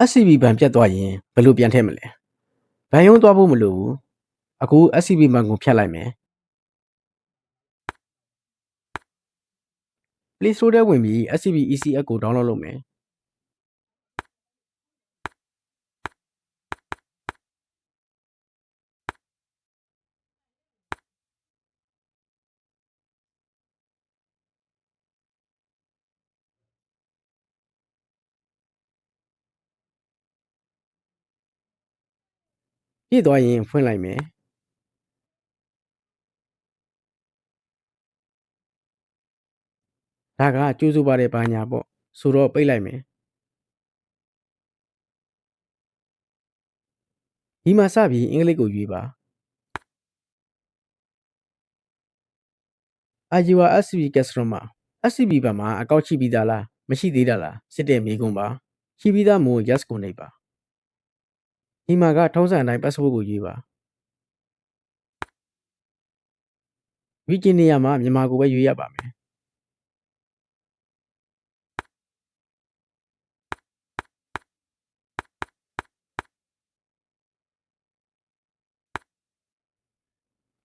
SCB ဘဏ်ပြတ်သွားရင်ဘယ်လိုပြန်ထည့်မလဲ။ဘဏ်ရုံးသွားဖို့မလိုဘူး။အခု SCB ဘဏ်ကိုဖြတ်လိုက်မယ်။ Play Store ထဲဝင်ပြီး SCB EC App ကို download လုပ်မယ်။ပြည့်သွားရင်ဖွင့်လိုက်မယ်။ဒါကကြိုးဆိုပါတယ်ဘာညာပေါ့။ဆိုတော့ပိတ်လိုက်မယ်။ဒီမှာစပြီးအင်္ဂလိပ်ကိုရွေးပါ။ Are you a SCB customer? SCB ဘဏ်မှာအကောင့်ရှိပြီးသားလားမရှိသေးတာလားစစ်တဲ့မေးခွန်းပါ။ရှိပြီးသားမို့ yes ကိုနှိပ်ပါ။ဒီမှာကထုံးစံအတိုင်း password ကိုရွေးပါ။ region နေရာမှာမြန်မာကိုပဲရွေးရပါမယ်။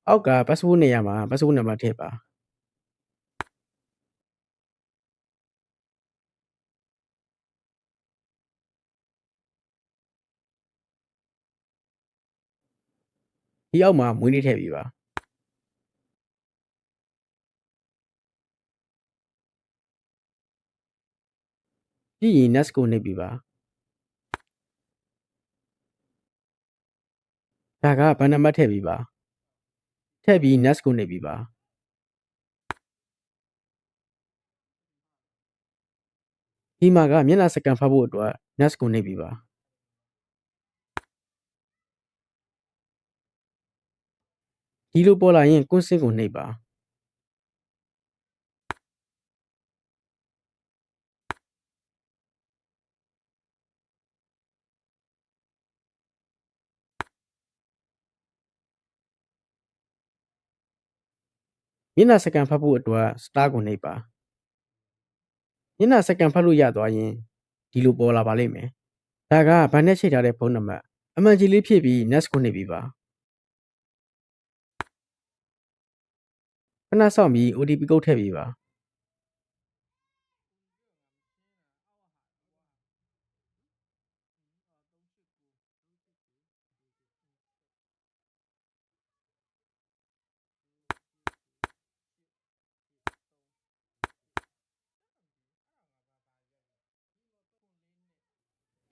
အောက်က password နေရာမှာ password နံပါတ်ထည့်ပါ။ဒီအောက်မှာမွေးနေ့ထည့်ပေးပါ။ပြီးရင် next ကိုနှိပ်ပေးပါ။ဒါကဘဏ်နံပါတ်ထည့်ပေးပါ။ထည့်ပြီး next ကိုနှိပ်ပေးပါ။ဒီမှာကမျက်နှာစကန်ဖတ်ဖို့အတွက် next ကိုနှိပ်ပေးပါ။ဒီလိုပေါ်လာရင် consent ကိုနှိပ်ပါ။မျက်နှာစကန်ဖတ်ဖို့အတွက် star ကိုနှိပ်ပါ။မျက်နှာစကန်ဖတ်လို့ရသွားရင်ဒီလိုပေါ်လာပါလိမ့်မယ်။ဒါကဘဏ်နဲ့ချိန်ထားတဲ့ဖုန်းနံပါတ်အမှန်ကြီးလေးဖြည့်ပြီး next ကိုနှိပ်ပေးပါခဏစောင့်ပြီး OTP ကုတ်ထည့်ပေးပါ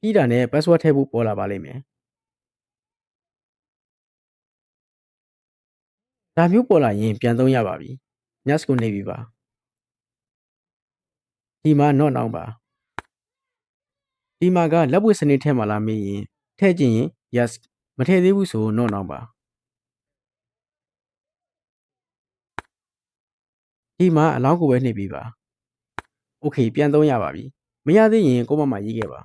ပြီးတာနဲ့ password ထည့်ဖို့ပေါ်လာပါလိမ့်မယ်ဒါမျိုးပေါ်လာရင်ပြန်သုံးရပါပြီ next ကိုနှိပ်ပေးပါဒီမှာ not now ပါဒီမှာကလက်ပွေစနစ်ထဲမှာလာမေးရင်ထည့်ခြင်းရင် yes မထည့်သေးဘူးဆို not now ပါဒီမှာအလောင်းကိုပဲနှိပ်ပေးပါ okay ပြန်သုံးရပါပြီမရသေးရင်ကိုယ့်ဘက်မှာရေးခဲ့ပါ